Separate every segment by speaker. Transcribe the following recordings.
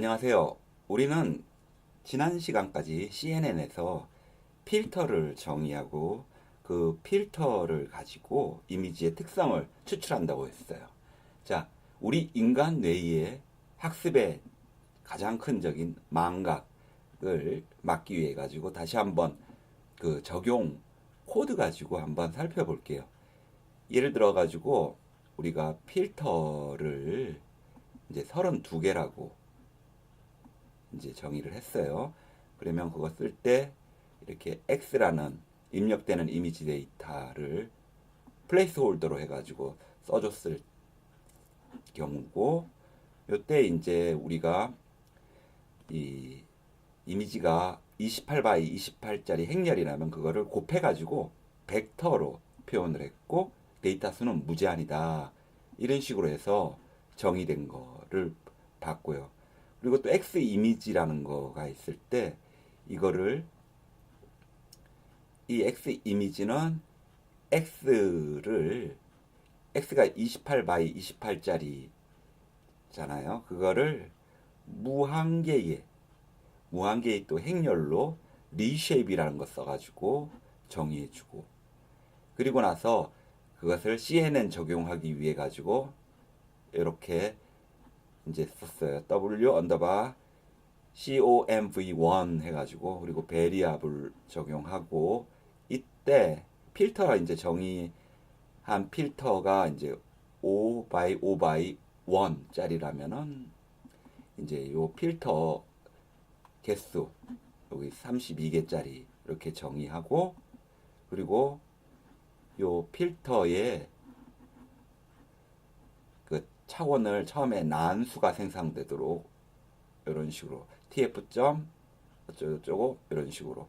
Speaker 1: 안녕하세요. 우리는 지난 시간까지 CNN에서 필터를 정의하고 그 필터를 가지고 이미지의 특성을 추출한다고 했어요. 자, 우리 인간 뇌의 학습의 가장 큰 적인 망각을 막기 위해 가지고 다시 한번 그 적용 코드 가지고 한번 살펴볼게요. 예를 들어 가지고 우리가 필터를 이제 32개라고 이제 정의를 했어요. 그러면 그거 쓸 때 이렇게 X라는 입력되는 이미지 데이터를 플레이스 홀더로 해가지고 써줬을 경우고, 요때 이제 우리가 이 이미지가 28 28짜리 행렬이라면 그거를 곱해가지고 벡터로 표현을 했고, 데이터 수는 무제한이다, 이런 식으로 해서 정의된 거를 봤고요. 그리고 또 X 이미지라는 거가 있을 때 이거를, 이 X 이미지는 X가 28 by 28짜리잖아요. 그거를 무한개의 또 행렬로 리쉐입이라는 거 써가지고 정의해주고, 그리고 나서 그것을 CNN 적용하기 위해 가지고 이렇게 이제 썼어요. W 언더바 COMV1 해가지고, 그리고 베리아블 적용하고, 이때 필터가 이제 정의한 필터가 이제 5 by 5 by 1짜리라면은 이제 요 필터 개수 여기 32개짜리 이렇게 정의하고, 그리고 요 필터의 그 차원을 처음에 난수가 생성되도록 이런 식으로 tf 점 어쩌고저쩌고 이런 식으로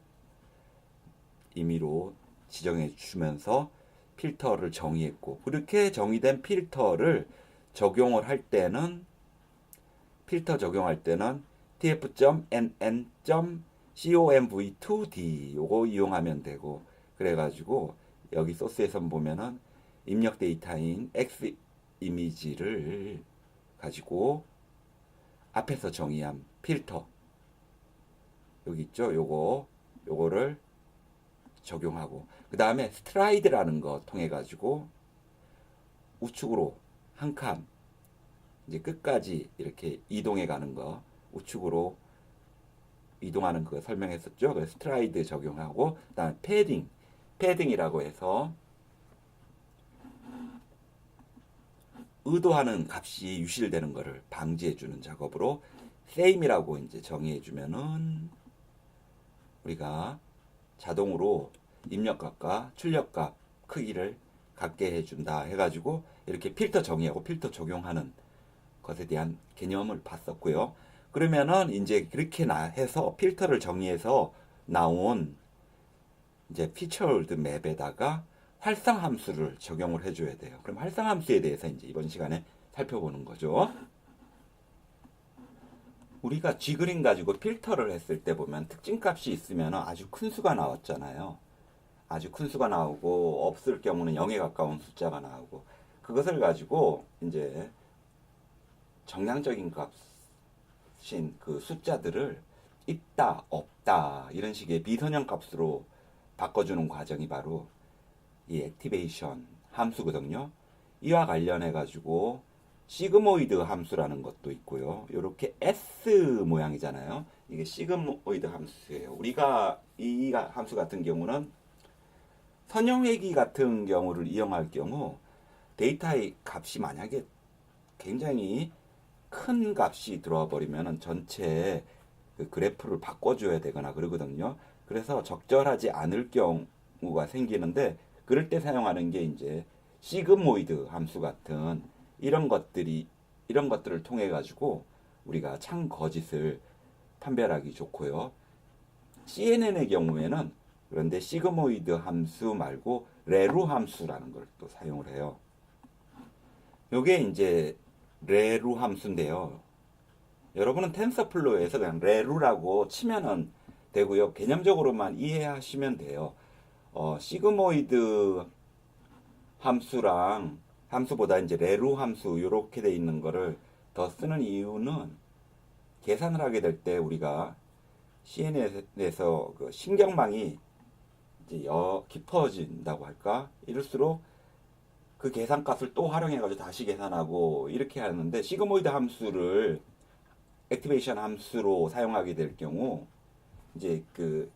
Speaker 1: 임의로 지정해 주면서 필터를 정의했고, 그렇게 정의된 필터를 적용을 할 때는 tf 점 nn 점 comv2d 요거 이용하면 되고, 그래가지고 여기 소스에서 보면은 입력 데이터인 x 이미지를 가지고 앞에서 정의한 필터 여기 있죠. 요거를 적용하고, 그 다음에 스트라이드라는 거 통해 가지고 우측으로 한 칸 이제 끝까지 이렇게 이동해 가는 거, 우측으로 이동하는 거 설명했었죠. 그래서 스트라이드 적용하고, 그다음에 패딩이라고 해서 의도하는 값이 유실되는 것을 방지해 주는 작업으로 same이라고 이제 정의해 주면은 우리가 자동으로 입력값과 출력값 크기를 같게 해준다 해가지고 이렇게 필터 정의하고 필터 적용하는 것에 대한 개념을 봤었고요. 그러면은 이제 그렇게 해서 필터를 정의해서 나온 이제 피처월드 맵에다가 활성 함수를 적용을 해줘야 돼요. 그럼 활성 함수에 대해서 이제 이번 시간에 살펴보는 거죠. 우리가 G그림 가지고 필터를 했을 때 보면 특징 값이 있으면 아주 큰 수가 나왔잖아요. 아주 큰 수가 나오고, 없을 경우는 0에 가까운 숫자가 나오고, 그것을 가지고 이제 정량적인 값인 그 숫자들을 있다, 없다 이런 식의 비선형 값으로 바꿔주는 과정이 바로 이 액티베이션 함수거든요. 이와 관련해 가지고 시그모이드 함수라는 것도 있고요. 이렇게 S 모양이잖아요. 이게 시그모이드 함수예요. 우리가 이 함수 같은 경우는 선형회귀 같은 경우를 이용할 경우 데이터의 값이 만약에 굉장히 큰 값이 들어와 버리면 전체 그 그래프를 바꿔줘야 되거나 그러거든요. 그래서 적절하지 않을 경우가 생기는데, 그럴 때 사용하는 게 이제 시그모이드 함수 같은 이런 것들을 통해 가지고 우리가 참 거짓을 판별하기 좋고요. CNN의 경우에는 그런데 시그모이드 함수 말고 레루 함수라는 걸 또 사용을 해요. 요게 이제 레루 함수인데요. 여러분은 텐서플로우에서 그냥 레루라고 치면은 되고요. 개념적으로만 이해하시면 돼요. 시그모이드 함수보다 이제 레루 함수 이렇게 돼 있는 거를 더 쓰는 이유는 계산을 하게 될 때 우리가 CNN에서 그 신경망이 이제 깊어진다고 할까? 이럴수록 그 계산값을 또 활용해가지고 다시 계산하고 이렇게 하는데, 시그모이드 함수를 액티베이션 함수로 사용하게 될 경우 이제 그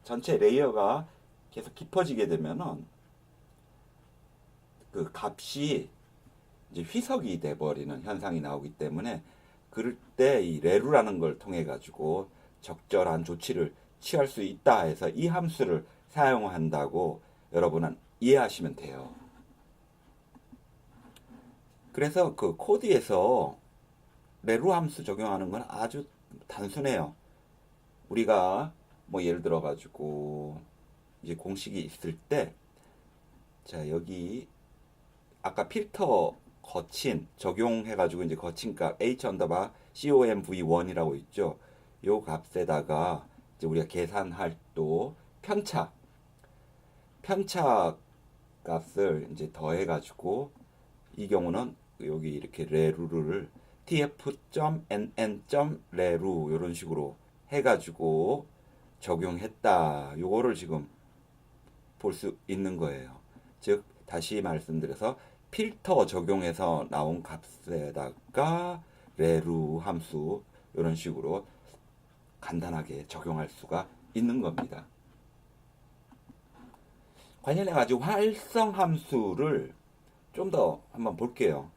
Speaker 1: 전체 레이어가 계속 깊어지게 되면은 그 값이 이제 희석이 돼버리는 현상이 나오기 때문에, 그럴 때 이 레루라는 걸 통해 가지고 적절한 조치를 취할 수 있다 해서 이 함수를 사용한다고 여러분은 이해하시면 돼요. 그래서 그 코드에서 레루 함수 적용하는 건 아주 단순해요. 우리가 뭐 예를 들어 가지고 이제 공식이 있을 때, 자 여기 아까 필터 거친 적용해가지고 이제 거친값 h 언더바 comv1이라고 있죠. 요 값에다가 이제 우리가 계산할 또 편차 값을 이제 더해가지고, 이 경우는 여기 이렇게 레루를 tf.nn.레루 이런 식으로 해가지고 적용했다. 요거를 지금 볼 수 있는 거예요. 즉 다시 말씀드려서 필터 적용해서 나온 값에다가 레루 함수 이런 식으로 간단하게 적용할 수가 있는 겁니다. 관련해 가지고 활성 함수를 좀 더 한번 볼게요.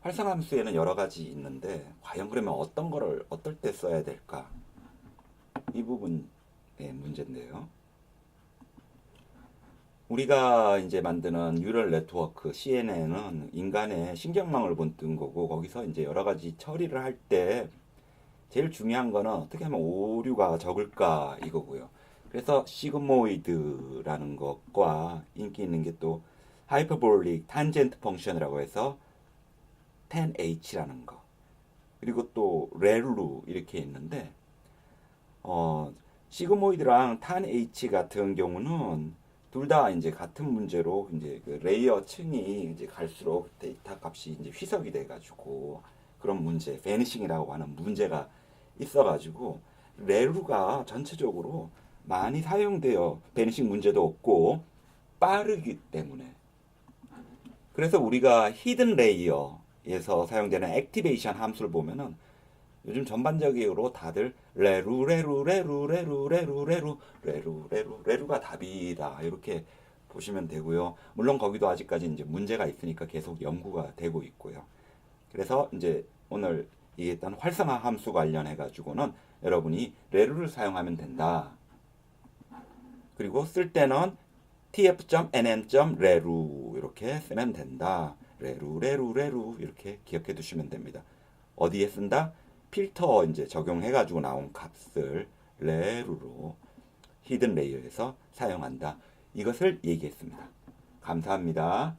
Speaker 1: 활성 함수에는 여러 가지 있는데 과연 그러면 어떤 거를 어떨 때 써야 될까? 이 부분의 문제인데요. 우리가 이제 만드는 뉴럴 네트워크 CNN은 인간의 신경망을 본뜬 거고, 거기서 이제 여러 가지 처리를 할 때 제일 중요한 거는 어떻게 하면 오류가 적을까 이거고요. 그래서 시그모이드라는 것과 인기 있는 게 또 하이퍼볼릭 탄젠트 펑션이라고 해서 10H라는 거, 그리고 또 레루 이렇게 있는데, 시그모이드랑 탄 H 같은 경우는 둘 다 이제 같은 문제로 이제 그 레이어 층이 이제 갈수록 데이터 값이 이제 희석이 돼가지고 그런 문제, 베니싱이라고 하는 문제가 있어가지고 레루가 전체적으로 많이 사용되어 베니싱 문제도 없고 빠르기 때문에, 그래서 우리가 히든 레이어에서 사용되는 액티베이션 함수를 보면은 요즘 전반적으로 다들 레루가 답이다 이렇게 보시면 되고요. 물론 거기도 아직까지 이제 문제가 있으니까 계속 연구가 되고 있고요. 그래서 이제 오늘 얘기했던 활성화 함수 관련해 가지고는 여러분이 레루를 사용하면 된다. 그리고 쓸 때는 tf.nn.레루 이렇게 쓰면 된다. 레루 이렇게 기억해 두시면 됩니다. 어디에 쓴다? 필터 이제 적용해가지고 나온 값을 레루로 히든 레이어에서 사용한다. 이것을 얘기했습니다. 감사합니다.